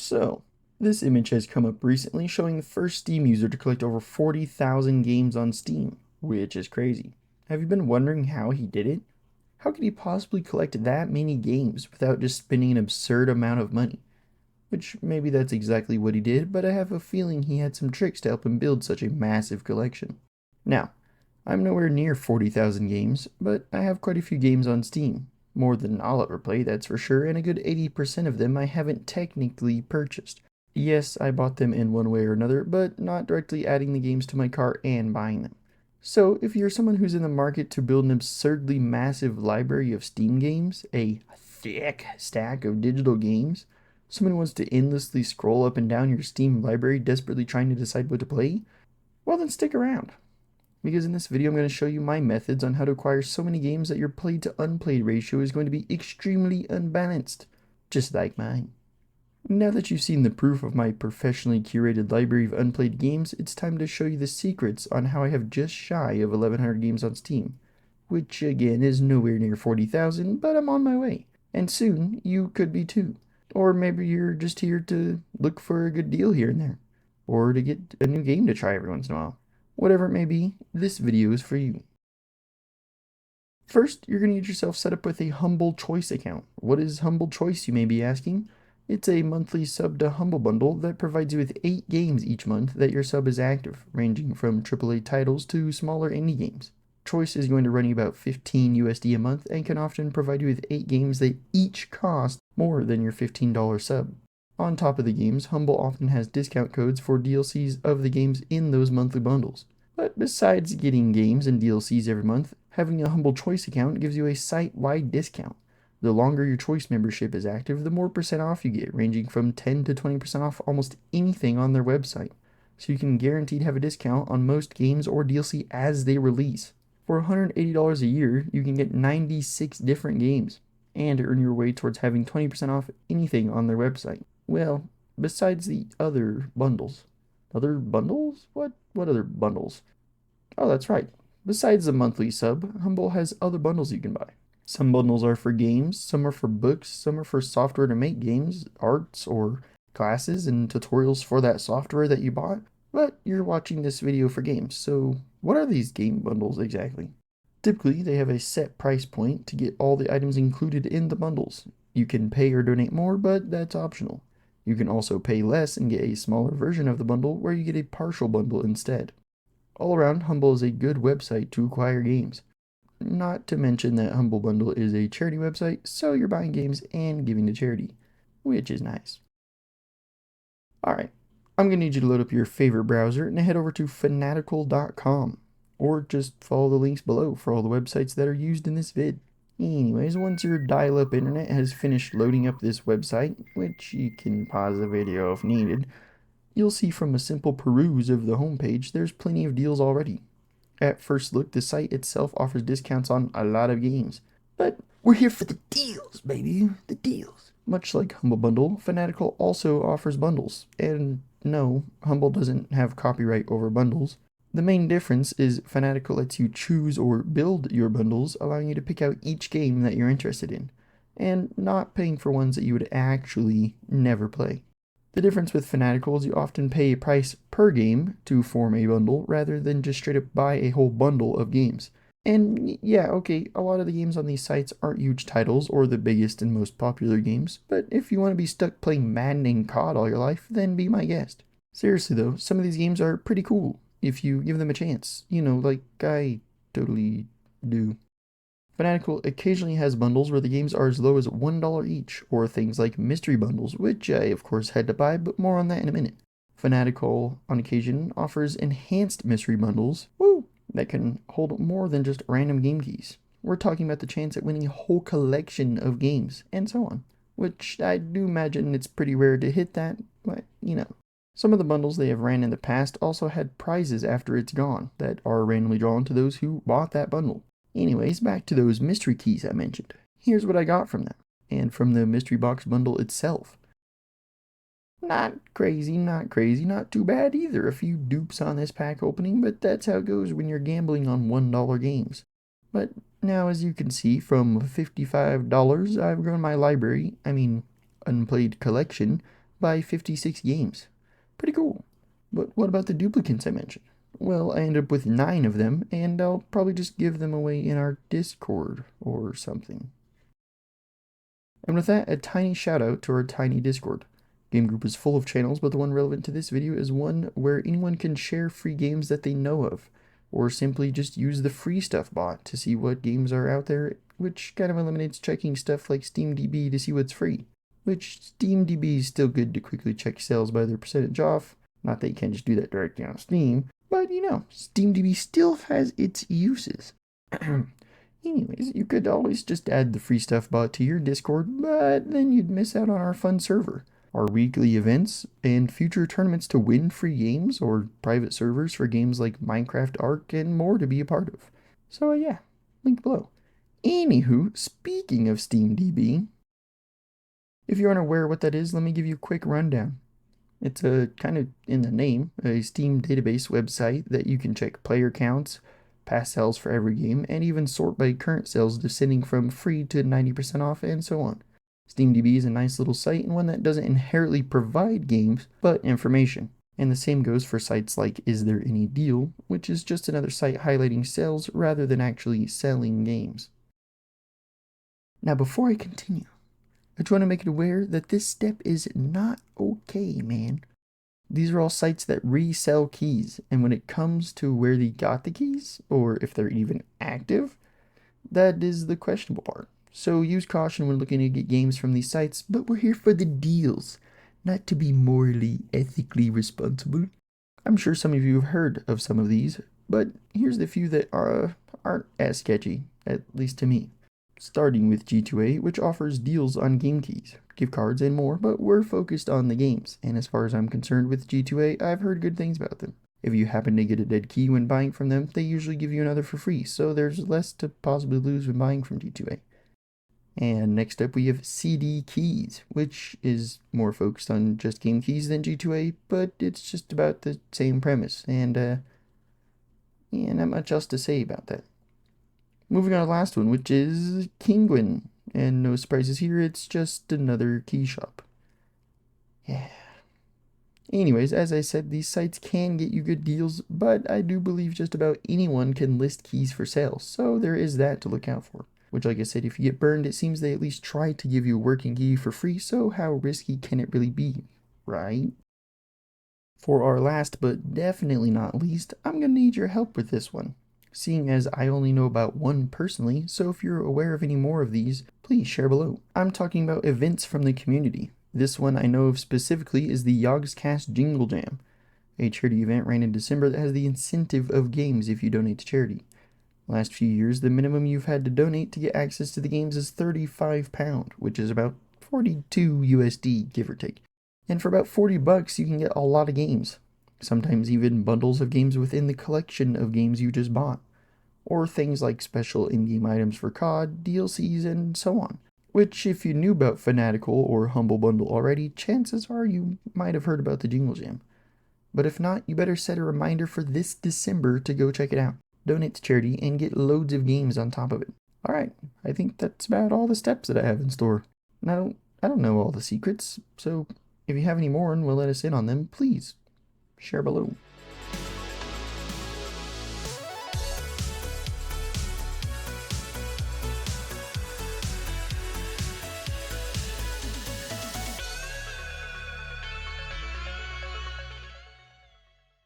So, this image has come up recently showing the first Steam user to collect over 40,000 games on Steam, which is crazy. Have you been wondering how he did it? How could he possibly collect that many games without just spending an absurd amount of money? Which maybe that's exactly what he did, but I have a feeling he had some tricks to help him build such a massive collection. Now, I'm nowhere near 40,000 games, but I have quite a few games on Steam. More than I'll ever play, that's for sure, and a good 80% of them I haven't technically purchased. Yes, I bought them in one way or another, but not directly adding the games to my cart and buying them. So, if you're someone who's in the market to build an absurdly massive library of Steam games, a thick stack of digital games, someone who wants to endlessly scroll up and down your Steam library desperately trying to decide what to play, well then stick around. Because in this video I'm going to show you my methods on how to acquire so many games that your played to unplayed ratio is going to be extremely unbalanced, just like mine. Now that you've seen the proof of my professionally curated library of unplayed games, it's time to show you the secrets on how I have just shy of 1100 games on Steam, which again is nowhere near 40,000, but I'm on my way, and soon you could be too. Or maybe you're just here to look for a good deal here and there, or to get a new game to try every once in a while. Whatever it may be, this video is for you. First, you're going to get yourself set up with a Humble Choice account. What is Humble Choice, you may be asking? It's a monthly sub to Humble bundle that provides you with 8 games each month that your sub is active, ranging from AAA titles to smaller indie games. Choice is going to run you about 15 USD a month and can often provide you with 8 games that each cost more than your $15 sub. On top of the games, Humble often has discount codes for DLCs of the games in those monthly bundles. But besides getting games and DLCs every month, having a Humble Choice account gives you a site-wide discount. The longer your Choice membership is active, the more percent off you get, ranging from 10 to 20% off almost anything on their website. So you can guaranteed have a discount on most games or DLC as they release. For $180 a year, you can get 96 different games, and earn your way towards having 20% off anything on their website. Well, besides the other bundles. Other bundles? What other bundles? Oh, that's right. Besides the monthly sub, Humble has other bundles you can buy. Some bundles are for games, some are for books, some are for software to make games, arts, or classes and tutorials for that software that you bought. But you're watching this video for games, so what are these game bundles exactly? Typically, they have a set price point to get all the items included in the bundles. You can pay or donate more, but that's optional. You can also pay less and get a smaller version of the bundle where you get a partial bundle instead. All around, Humble is a good website to acquire games. Not to mention that Humble Bundle is a charity website, so you're buying games and giving to charity, which is nice. Alright, I'm going to need you to load up your favorite browser and head over to Fanatical.com, or just follow the links below for all the websites that are used in this vid. Anyways, once your dial-up internet has finished loading up this website, which you can pause the video if needed, you'll see from a simple peruse of the homepage there's plenty of deals already. At first look, the site itself offers discounts on a lot of games. But we're here for the deals, baby, the deals. Much like Humble Bundle, Fanatical also offers bundles. And no, Humble doesn't have copyright over bundles. The main difference is Fanatical lets you choose or build your bundles, allowing you to pick out each game that you're interested in, and not paying for ones that you would actually never play. The difference with Fanatical is you often pay a price per game to form a bundle rather than just straight up buy a whole bundle of games. And yeah, okay, a lot of the games on these sites aren't huge titles or the biggest and most popular games, but if you want to be stuck playing Madden and COD all your life, then be my guest. Seriously though, some of these games are pretty cool if you give them a chance. You know, like I totally do. Fanatical occasionally has bundles where the games are as low as $1 each, or things like mystery bundles, which I of course had to buy, but more on that in a minute. Fanatical, on occasion, offers enhanced mystery bundles, that can hold more than just random game keys. We're talking about the chance at winning a whole collection of games, and so on. Which I do imagine it's pretty rare to hit that, but you know. Some of the bundles they have ran in the past also had prizes after it's gone, that are randomly drawn to those who bought that bundle. Anyways, back to those mystery keys I mentioned. Here's what I got from them, and from the mystery box bundle itself. Not crazy, not too bad either. A few dupes on this pack opening, but that's how it goes when you're gambling on $1 games. But now, as you can see, from $55, I've grown my library, unplayed collection, buy 56 games. Pretty cool. But what about the duplicates I mentioned? Well, I end up with 9 of them, and I'll probably just give them away in our Discord or something. And with that, a tiny shout out to our tiny Discord. Game Group is full of channels, but the one relevant to this video is one where anyone can share free games that they know of, or simply just use the free stuff bot to see what games are out there, which kind of eliminates checking stuff like SteamDB to see what's free. Which SteamDB is still good to quickly check sales by their percentage off. Not that you can just do that directly on Steam, but you know, SteamDB still has its uses. Anyways, you could always just add the free stuff bot to your Discord, but then you'd miss out on our fun server, our weekly events, and future tournaments to win free games or private servers for games like Minecraft Ark and more to be a part of. So yeah, link below. Anywho, speaking of SteamDB, if you aren't aware what that is, let me give you a quick rundown. It's a kind of in the name, a Steam database website that you can check player counts, past sales for every game, and even sort by current sales descending from free to 90% off and so on. SteamDB is a nice little site and one that doesn't inherently provide games, but information. And the same goes for sites like IsThereAnyDeal, which is just another site highlighting sales rather than actually selling games. Now before I continue, I just want to make it aware that this step is not okay, man. These are all sites that resell keys, and when it comes to where they got the keys, or if they're even active, that is the questionable part. So use caution when looking to get games from these sites, but we're here for the deals, not to be morally, ethically responsible. I'm sure some of you have heard of some of these, but here's the few that aren't as sketchy, at least to me. Starting with G2A, which offers deals on game keys, gift cards, and more, but we're focused on the games, and as far as I'm concerned with G2A, I've heard good things about them. If you happen to get a dead key when buying from them, they usually give you another for free, so there's less to possibly lose when buying from G2A. And next up we have CD Keys, which is more focused on just game keys than G2A, but it's just about the same premise, and yeah, not much else to say about that. Moving on to the last one, which is Kinguin. And no surprises here, it's just another key shop. Yeah. Anyways, as I said, these sites can get you good deals, but I do believe just about anyone can list keys for sale, so there is that to look out for. Which, like I said, if you get burned, it seems they at least try to give you a working key for free, so how risky can it really be, right? For our last but definitely not least, I'm gonna need your help with this one, seeing as I only know about one personally, so if you're aware of any more of these, please share below. I'm talking about events from the community. This one I know of specifically is the Yogscast Jingle Jam, a charity event ran in December that has the incentive of games if you donate to charity. Last few years, the minimum you've had to donate to get access to the games is £35, which is about 42 USD, give or take. And for about 40 bucks, you can get a lot of games. Sometimes even bundles of games within the collection of games you just bought. Or things like special in-game items for COD, DLCs, and so on. Which, if you knew about Fanatical or Humble Bundle already, chances are you might have heard about the Jingle Jam. But if not, you better set a reminder for this December to go check it out. Donate to charity and get loads of games on top of it. Alright, I think that's about all the steps that I have in store. And I don't know all the secrets, so if you have any more and will let us in on them, please share below.